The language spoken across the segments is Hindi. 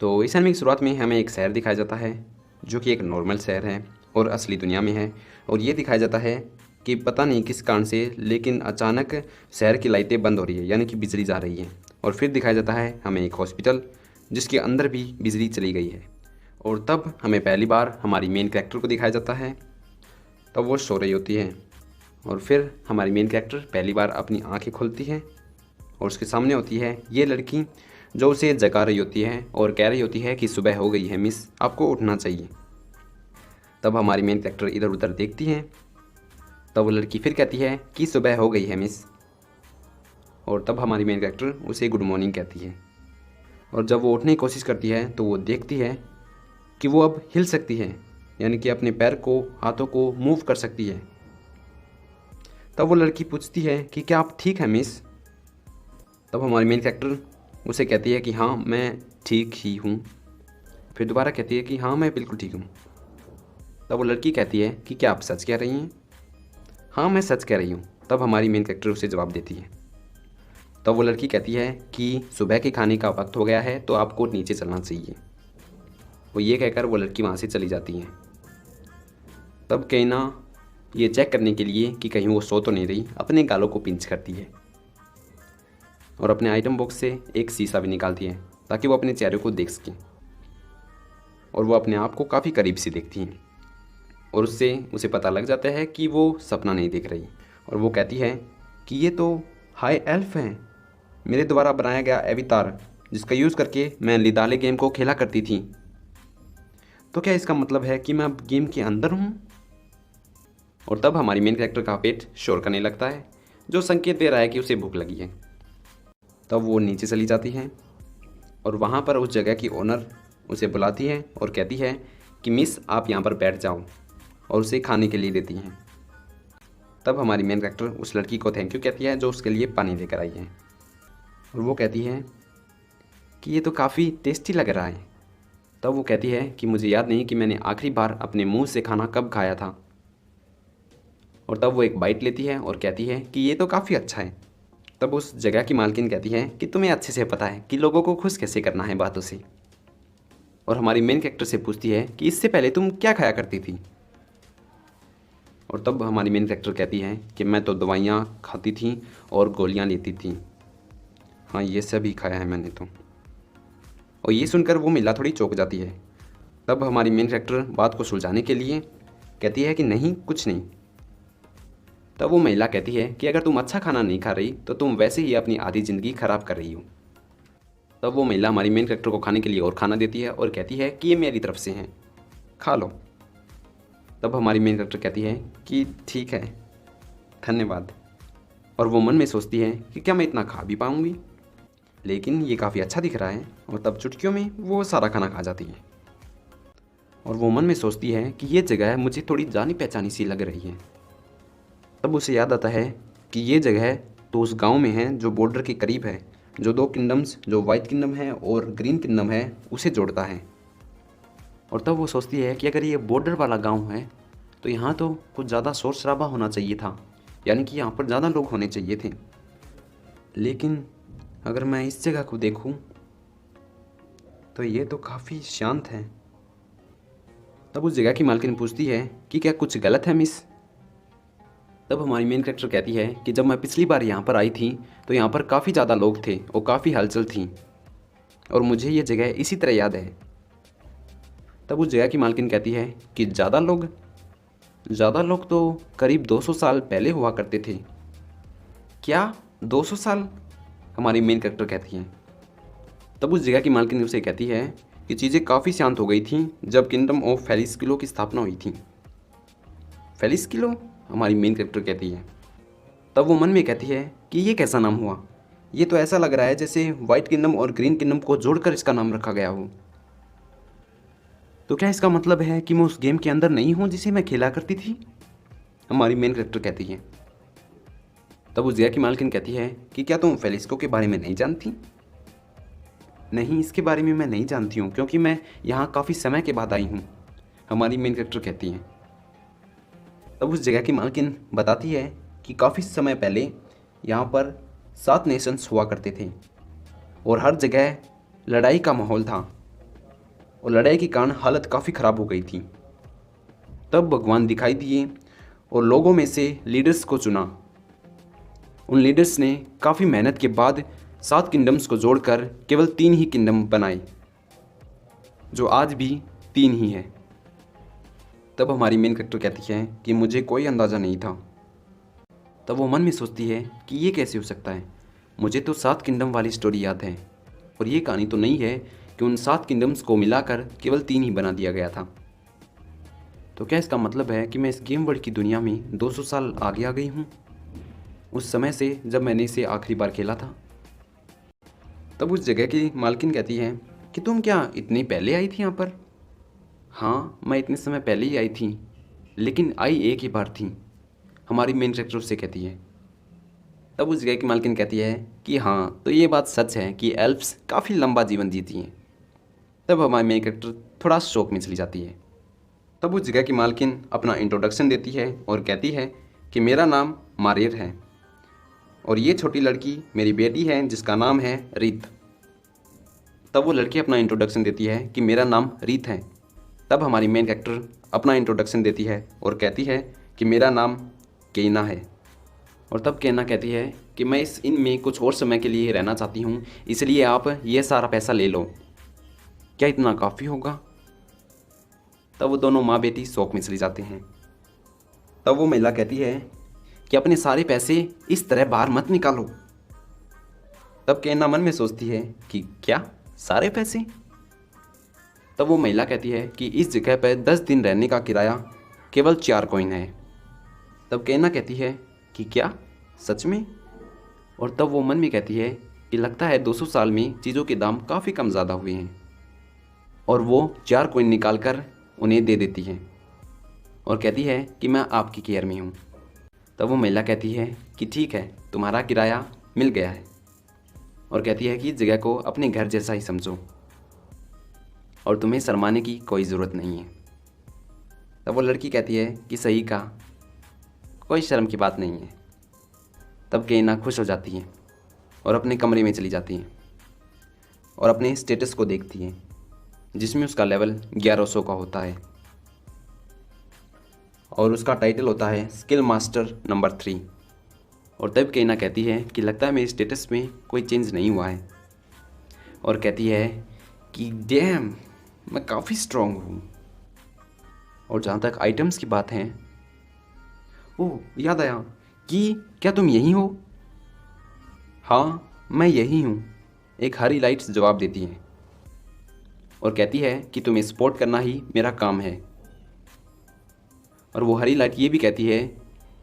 तो इस एनिमे की शुरुआत में हमें एक शहर दिखाया जाता है जो कि एक नॉर्मल शहर है और असली दुनिया में है। और ये दिखाया जाता है कि पता नहीं किस कारण से लेकिन अचानक शहर की लाइटें बंद हो रही है, यानी कि बिजली जा रही है। और फिर दिखाया जाता है हमें एक हॉस्पिटल जिसके अंदर भी बिजली चली गई है। और तब हमें पहली बार हमारी मेन कैरेक्टर को दिखाया जाता है। तब वो सो रही होती है और फिर हमारी मेन कैरेक्टर पहली बार अपनी आंखें खोलती है और उसके सामने होती है ये लड़की जो उसे जगा रही होती है और कह रही होती है कि सुबह हो गई है मिस, आपको उठना चाहिए। तब हमारी मेन कैरेक्टर इधर उधर देखती है। तब वो लड़की फिर कहती है कि सुबह हो गई है मिस। और तब हमारी मेन कैरेक्टर उसे गुड मॉर्निंग कहती है। और जब वो उठने की कोशिश करती है तो वो देखती है कि वो अब हिल सकती है, यानी कि अपने पैर को हाथों को मूव कर सकती है। तब वो लड़की पूछती है कि क्या आप ठीक हैं मिस। तब हमारी मेन कैरेक्टर उसे कहती है कि हाँ मैं ठीक ही हूँ। फिर दोबारा कहती है कि हाँ मैं बिल्कुल ठीक हूँ। तब वो लड़की कहती है कि क्या आप सच कह रही हैं। हाँ मैं सच कह रही हूँ। तब हमारी मेन कैरेक्टर उसे जवाब देती है। तब वो लड़की कहती है कि सुबह के खाने का वक्त हो गया है तो आपको नीचे चलना चाहिए। वो ये कहकर वो लड़की वहाँ से चली जाती है। तब कैना ये चेक करने के लिए कि कहीं वो सो तो नहीं रही, अपने गालों को पिंच करती है और अपने आइटम बॉक्स से एक शीशा भी निकालती है ताकि वो अपने चेहरे को देख सके। और वो अपने आप को काफ़ी करीब से देखती हैं और उससे उसे पता लग जाता है कि वो सपना नहीं देख रही। और वो कहती है कि ये तो हाई एल्फ है, मेरे द्वारा बनाया गया एवितार जिसका यूज़ करके मैं लिदाले गेम को खेला करती थी। तो क्या इसका मतलब है कि मैं अब गेम के अंदर हूँ। और तब हमारी मेन कैरेक्टर का पेट शोर करने लगता है जो संकेत दे रहा है कि उसे भूख लगी है। तब वो नीचे चली जाती है और वहाँ पर उस जगह की ओनर उसे बुलाती है और कहती है कि मिस आप यहाँ पर बैठ जाओ, और उसे खाने के लिए देती हैं। तब हमारी मेन कैरेक्टर उस लड़की को थैंक यू कहती है जो उसके लिए पानी लेकर आई है। और वो कहती है कि ये तो काफ़ी टेस्टी लग रहा है। तब वो कहती है कि मुझे याद नहीं कि मैंने आखिरी बार अपने मुंह से खाना कब खाया था। और तब वो एक बाइट लेती है और कहती है कि ये तो काफ़ी अच्छा है। तब उस जगह की मालकिन कहती है कि तुम्हें अच्छे से पता है कि लोगों को खुश कैसे करना है बातों से। और हमारी मेन कैरेक्टर से पूछती है कि इससे पहले तुम क्या खाया करती थी। और तब हमारी मेन कैरेक्टर कहती है कि मैं तो दवाइयाँ खाती थी और गोलियाँ लेती थी। हाँ ये सब ही खाया है मैंने तो। और ये सुनकर वो महिला थोड़ी चौंक जाती है। तब हमारी मेन कैरेक्टर बात को सुलझाने के लिए कहती है कि नहीं कुछ नहीं। तब वो महिला कहती है कि अगर तुम अच्छा खाना नहीं खा रही तो तुम वैसे ही अपनी आधी ज़िंदगी ख़राब कर रही हो। तब वो महिला हमारी मेन कैरेक्टर को खाने के लिए और खाना देती है और कहती है कि ये मेरी तरफ से हैं, खा लो। तब हमारी मेन कैरेक्टर कहती है कि ठीक है धन्यवाद। और वो मन में सोचती है कि क्या मैं इतना खा भी पाऊँगी, लेकिन ये काफ़ी अच्छा दिख रहा है। और तब चुटकियों में वो सारा खाना खा जाती है। और वो मन में सोचती है कि ये जगह मुझे थोड़ी जानी पहचानी सी लग रही है। तब उसे याद आता है कि ये जगह तो उस गांव में है जो बॉर्डर के करीब है, जो दो किंगडम्स जो वाइट किंगडम है और ग्रीन किंगडम है उसे जोड़ता है। और तब वो सोचती है कि अगर ये बॉर्डर वाला गांव है तो यहाँ तो कुछ ज़्यादा शोर शराबा होना चाहिए था, यानी कि यहाँ पर ज़्यादा लोग होने चाहिए थे। लेकिन अगर मैं इस जगह को देखूँ तो ये तो काफ़ी शांत है। तब उस जगह की मालकिन पूछती है कि क्या कुछ गलत है मिस। तब हमारी मेन कैरेक्टर कहती है कि जब मैं पिछली बार यहाँ पर आई थी तो यहाँ पर काफ़ी ज़्यादा लोग थे और काफ़ी हलचल थी और मुझे ये जगह इसी तरह याद है। तब उस जगह की मालकिन कहती है कि ज़्यादा लोग तो करीब 200 साल पहले हुआ करते थे। क्या 200 साल, हमारी मेन कैरेक्टर कहती है। तब उस जगह की मालकिन उसे कहती है कि चीज़ें काफ़ी शांत हो गई थी जब किंगडम ऑफ फेलिस्किलो की स्थापना हुई थी। फेलिस्किलो, हमारी मेन कैरेक्टर कहती है। तब वो मन में कहती है कि ये कैसा नाम हुआ, ये तो ऐसा लग रहा है जैसे वाइट किंगडम और ग्रीन किंगडम को जोड़कर इसका नाम रखा गया हो। तो क्या इसका मतलब है कि मैं उस गेम के अंदर नहीं हूँ जिसे मैं खेला करती थी, हमारी मेन कैरेक्टर कहती है। तब उस जगह की मालकिन कहती है कि क्या तुम फेलिस्को के बारे में नहीं जानती। नहीं, इसके बारे में मैं नहीं जानती हूँ क्योंकि मैं यहाँ काफ़ी समय के बाद आई हूँ, हमारी मेन कैरेक्टर कहती है। तब उस जगह की मालकिन बताती है कि काफ़ी समय पहले यहाँ पर 7 नेशंस हुआ करते थे और हर जगह लड़ाई का माहौल था। और लड़ाई के कारण हालत काफ़ी ख़राब हो गई थी। तब भगवान दिखाई दिए और लोगों में से लीडर्स को चुना। उन लीडर्स ने काफ़ी मेहनत के बाद 7 किंगडम्स को जोड़कर केवल 3 ही किंगडम बनाए, जो आज भी 3 ही है। तब हमारी मेन कैरेक्टर कहती है कि मुझे कोई अंदाज़ा नहीं था। तब वो मन में सोचती है कि ये कैसे हो सकता है, मुझे तो 7 किंगडम वाली स्टोरी याद है और ये कहानी तो नहीं है कि उन 7 किंगडम्स को मिलाकर केवल 3 ही बना दिया गया था। तो क्या इसका मतलब है कि मैं इस गेम वर्ल्ड की दुनिया में 200 साल आगे आ गई हूँ, उस समय से जब मैंने इसे आखिरी बार खेला था। तब उस जगह की मालकिन कहती है कि तुम क्या इतनी पहले आई थी यहाँ पर? हाँ, मैं इतने समय पहले ही आई थी, लेकिन आई एक ही बार थी, हमारी मेन कैरेक्टर उससे कहती है। तब उस जगह की मालकिन कहती है कि हाँ, तो ये बात सच है कि एल्फ्स काफ़ी लंबा जीवन जीती हैं। तब हमारी मेन कैरेक्टर थोड़ा शौक में चली जाती है। तब उस जगह की मालकिन अपना इंट्रोडक्शन देती है और कहती है कि मेरा नाम मारियर है और ये छोटी लड़की मेरी बेटी है जिसका नाम है रीत। तब वो लड़की अपना इंट्रोडक्शन देती है कि मेरा नाम रीत है। तब हमारी मेन कैरेक्टर अपना इंट्रोडक्शन देती है और कहती है कि मेरा नाम केना है। और तब केना कहती है कि मैं इस इन में कुछ और समय के लिए रहना चाहती हूँ, इसलिए आप ये सारा पैसा ले लो, क्या इतना काफ़ी होगा? तब वो दोनों माँ बेटी शौक में चली जाते हैं। तब वो महिला कहती है कि अपने सारे पैसे इस तरह बाहर मत निकालो। तब केना मन में सोचती है कि क्या सारे पैसे? तब वो महिला कहती है कि इस जगह पर 10 दिन रहने का किराया केवल 4 कॉइन है। तब केना कहती है कि क्या सच में? और तब वो मन में कहती है कि लगता है 200 साल में चीज़ों के दाम काफ़ी कम ज़्यादा हुए हैं। और वो 4 कॉइन निकाल कर उन्हें दे देती है और कहती है कि मैं आपकी केयर में हूँ। तब वो महिला कहती है कि ठीक है, तुम्हारा किराया मिल गया है, और कहती है कि इस जगह को अपने घर जैसा ही समझो और तुम्हें शर्माने की कोई ज़रूरत नहीं है। तब वो लड़की कहती है कि सही कहा, कोई शर्म की बात नहीं है। तब केना खुश हो जाती है और अपने कमरे में चली जाती है और अपने स्टेटस को देखती है जिसमें उसका लेवल 1100 का होता है और उसका टाइटल होता है स्किल मास्टर नंबर 3। और तब केना कहती है कि लगता है मेरे स्टेटस में कोई चेंज नहीं हुआ है, और कहती है कि डैम, मैं काफ़ी स्ट्रॉन्ग हूँ। और जहाँ तक आइटम्स की बात है, ओह याद आया कि क्या तुम यही हो? हाँ, मैं यही हूँ, एक हरी लाइट्स जवाब देती है और कहती है कि तुम्हें सपोर्ट करना ही मेरा काम है। और वो हरी लाइट ये भी कहती है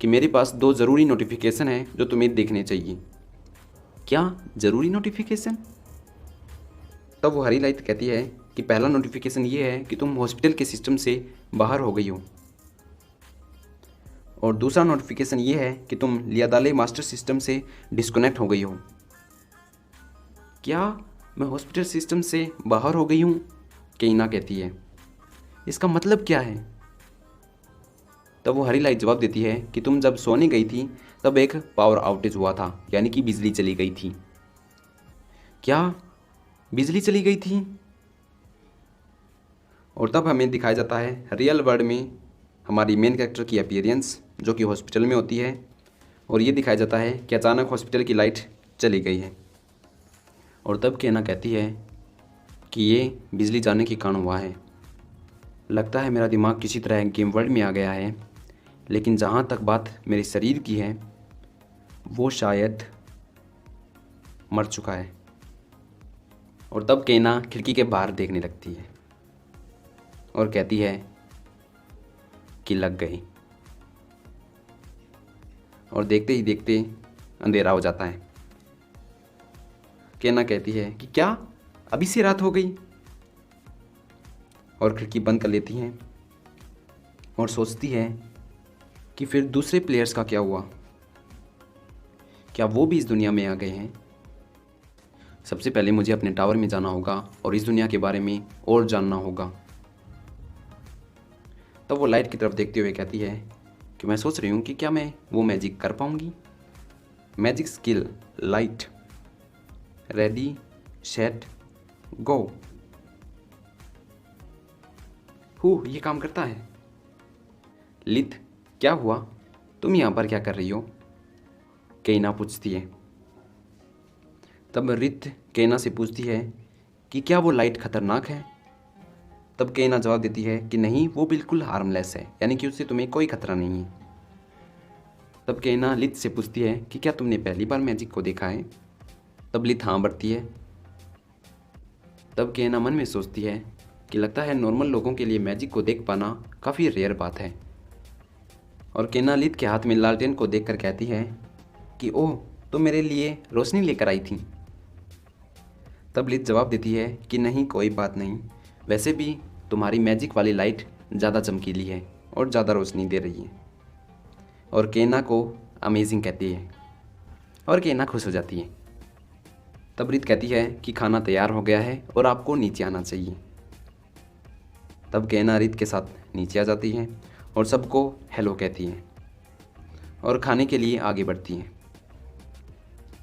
कि मेरे पास 2 ज़रूरी नोटिफिकेशन हैं जो तुम्हें देखने चाहिए। क्या ज़रूरी नोटिफिकेशन? तब वो हरी लाइट कहती है कि पहला नोटिफिकेशन ये है कि तुम हॉस्पिटल के सिस्टम से बाहर हो गई हो, और दूसरा नोटिफिकेशन ये है कि तुम लियादाले मास्टर सिस्टम से डिस्कनेक्ट हो गई हो। क्या मैं हॉस्पिटल सिस्टम से बाहर हो गई हूँ? केना कहती है, इसका मतलब क्या है? तब वो हरी लाइट जवाब देती है कि तुम जब सोने गई थी तब एक पावर आउटेज हुआ था, यानी कि बिजली चली गई थी। क्या बिजली चली गई थी? और तब हमें दिखाया जाता है रियल वर्ल्ड में हमारी मेन कैरेक्टर की अपीयरेंस, जो कि हॉस्पिटल में होती है, और ये दिखाया जाता है कि अचानक हॉस्पिटल की लाइट चली गई है। और तब केना कहती है कि ये बिजली जाने के कारण हुआ है। लगता है मेरा दिमाग किसी तरह गेम वर्ल्ड में आ गया है, लेकिन जहाँ तक बात मेरे शरीर की है वो शायद मर चुका है। और तब केना खिड़की के बाहर देखने लगती है और कहती है कि लग गई। और देखते ही देखते अंधेरा हो जाता है। केना कहती है कि क्या अभी से रात हो गई? और खिड़की बंद कर लेती हैं और सोचती है कि फिर दूसरे प्लेयर्स का क्या हुआ, क्या वो भी इस दुनिया में आ गए हैं? सबसे पहले मुझे अपने टावर में जाना होगा और इस दुनिया के बारे में और जानना होगा। तब वो लाइट की तरफ देखते हुए कहती है कि मैं सोच रही हूँ कि क्या मैं वो मैजिक कर पाऊँगी। Magic skill light, ready set go. ये काम करता है। लिथ, क्या हुआ? तुम यहाँ पर क्या कर रही हो? केना पूछती है। तब रित केना से पूछती है कि क्या वो लाइट खतरनाक है? तब केना जवाब देती है कि नहीं, वो बिल्कुल हार्मलेस है, यानी कि उससे तुम्हें कोई खतरा नहीं है। तब केना लिथ से पूछती है कि क्या तुमने पहली बार मैजिक को देखा है? तब लिथ हाँ बढ़ती है। तब केना मन में सोचती है कि लगता है नॉर्मल लोगों के लिए मैजिक को देख पाना काफ़ी रेयर बात है। और केना लिथ के हाथ में लालटेन को देखकर कहती है कि ओह, तो मेरे लिए रोशनी लेकर आई थी। तब लिथ जवाब देती है कि नहीं, कोई बात नहीं, वैसे भी तुम्हारी मैजिक वाली लाइट ज़्यादा चमकीली है और ज़्यादा रोशनी दे रही है। और केना को अमेजिंग कहती है और केना खुश हो जाती है। तब रित कहती है कि खाना तैयार हो गया है और आपको नीचे आना चाहिए। तब केना रित के साथ नीचे आ जाती है और सबको हेलो कहती है और खाने के लिए आगे बढ़ती है।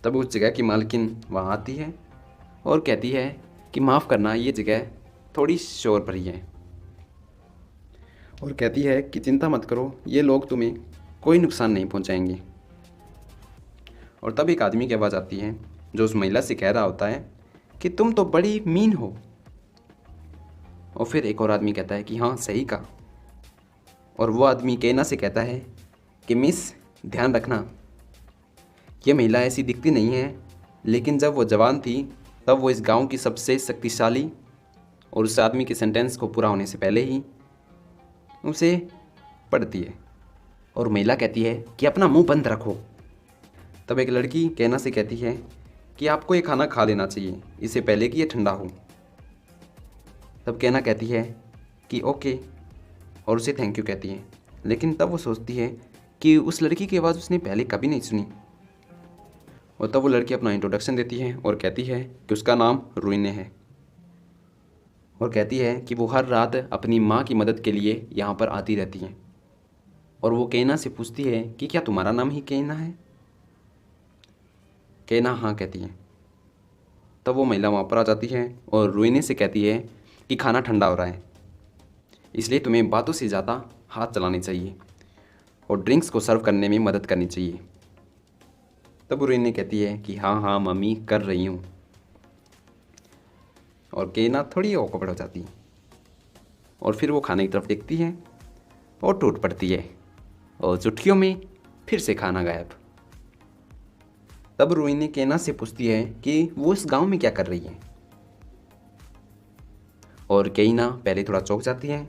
तब उस जगह की मालकिन वहाँ आती है और कहती है कि माफ़ करना, ये जगह थोड़ी शोर भरी है, और कहती है कि चिंता मत करो, ये लोग तुम्हें कोई नुकसान नहीं पहुंचाएंगे। और तब एक आदमी की आवाज़ आती है जो उस महिला से कह रहा होता है कि तुम तो बड़ी मीन हो। और फिर एक और आदमी कहता है कि हाँ, सही कहा। और वो आदमी केना से कहता है कि मिस, ध्यान रखना, ये महिला ऐसी दिखती नहीं है, लेकिन जब वो जवान थी तब वो इस गांव की सबसे शक्तिशाली, और उस आदमी के सेंटेंस को पूरा होने से पहले ही उसे पढ़ती है। और महिला कहती है कि अपना मुंह बंद रखो। तब एक लड़की केना से कहती है कि आपको ये खाना खा लेना चाहिए इससे पहले कि ये ठंडा हो। तब केना कहती है कि ओके, और उसे थैंक यू कहती है। लेकिन तब वो सोचती है कि उस लड़की की आवाज़ उसने पहले कभी नहीं सुनी। और तब वो लड़की अपना इंट्रोडक्शन देती है और कहती है कि उसका नाम रुइने है, और कहती है कि वो हर रात अपनी माँ की मदद के लिए यहाँ पर आती रहती है। और वो केना से पूछती है कि क्या तुम्हारा नाम ही केना है? केना हाँ कहती है। तब वो महिला वहाँ पर आ जाती है और रुइने से कहती है कि खाना ठंडा हो रहा है, इसलिए तुम्हें बातों से ज़्यादा हाथ चलाने चाहिए और ड्रिंक्स को सर्व करने में मदद करनी चाहिए। तब रुइने कहती है कि हाँ हाँ मम्मी, कर रही हूँ। और केना थोड़ी औकड़ हो जाती है और फिर वो खाने की तरफ देखती है और टूट पड़ती है, और चुटकियों में फिर से खाना गायब। तब रुइने केना से पूछती है कि वो इस गांव में क्या कर रही है। और केना पहले थोड़ा चौंक जाती है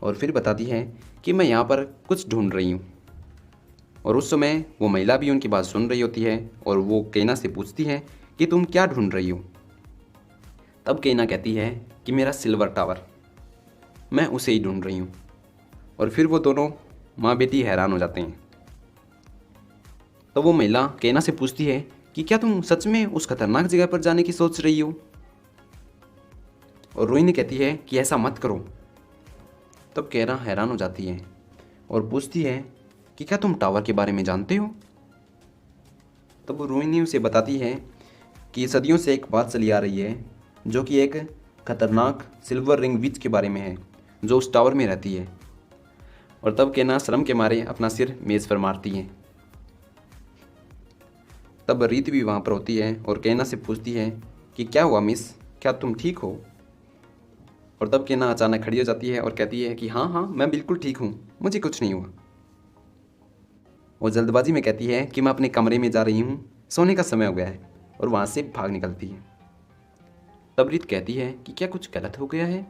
और फिर बताती है कि मैं यहाँ पर कुछ ढूंढ रही हूँ। और उस समय वो महिला भी उनकी बात सुन रही होती है और वो केना से पूछती है कि तुम क्या ढूंढ रही हो। तब केना कहती है कि मेरा सिल्वर टावर, मैं उसे ही ढूंढ रही हूँ। और फिर वो दोनों माँ बेटी हैरान हो जाते हैं। तो वो महिला केना से पूछती है कि क्या तुम सच में उस खतरनाक जगह पर जाने की सोच रही हो? और रोहिणी कहती है कि ऐसा मत करो। तब केना हैरान हो जाती है और पूछती है कि क्या तुम टावर के बारे में जानते हो? तब रोहिणी उसे बताती है कि सदियों से एक बात चली आ रही है जो कि एक खतरनाक सिल्वर रिंग विच के बारे में है जो उस टावर में रहती है। और तब केना शर्म के मारे अपना सिर मेज़ पर मारती है। तब रीत भी वहाँ पर होती है और केना से पूछती है कि क्या हुआ मिस, क्या तुम ठीक हो? और तब केना अचानक खड़ी हो जाती है और कहती है कि हाँ हाँ, मैं बिल्कुल ठीक हूँ, मुझे कुछ नहीं हुआ। वो जल्दबाजी में कहती है कि मैं अपने कमरे में जा रही हूँ, सोने का समय हो गया है, और वहाँ से भाग निकलती है। तब रीत कहती है कि क्या कुछ गलत हो गया है?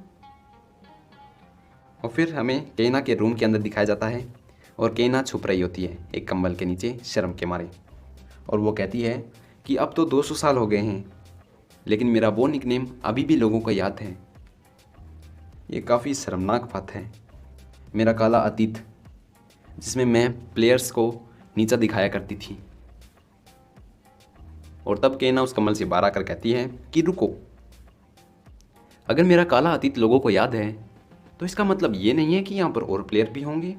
और फिर हमें केना के रूम के अंदर दिखाया जाता है और केना छुप रही होती है एक कंबल के नीचे शर्म के मारे। और वो कहती है कि अब तो 200 साल हो गए हैं, लेकिन मेरा वो निकनेम अभी भी लोगों को याद है। ये काफ़ी शर्मनाक बात है। मेरा काला अतीत जिसमें मैं प्लेयर्स को नीचा दिखाया करती थी। और तब केना उस कमल से बाहर आकर कहती है कि रुको, अगर मेरा काला अतीत लोगों को याद है तो इसका मतलब ये नहीं है कि यहाँ पर और प्लेयर भी होंगे।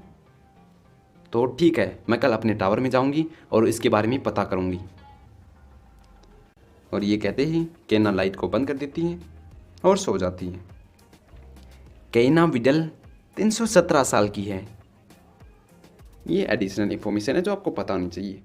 तो ठीक है, मैं कल अपने टावर में जाऊंगी और इसके बारे में पता करूंगी। और ये कहते ही केना लाइट को बंद कर देती है और सो जाती है। केना विडल 317 साल की है। ये एडिशनल इन्फॉर्मेशन है जो आपको पता होनी चाहिए।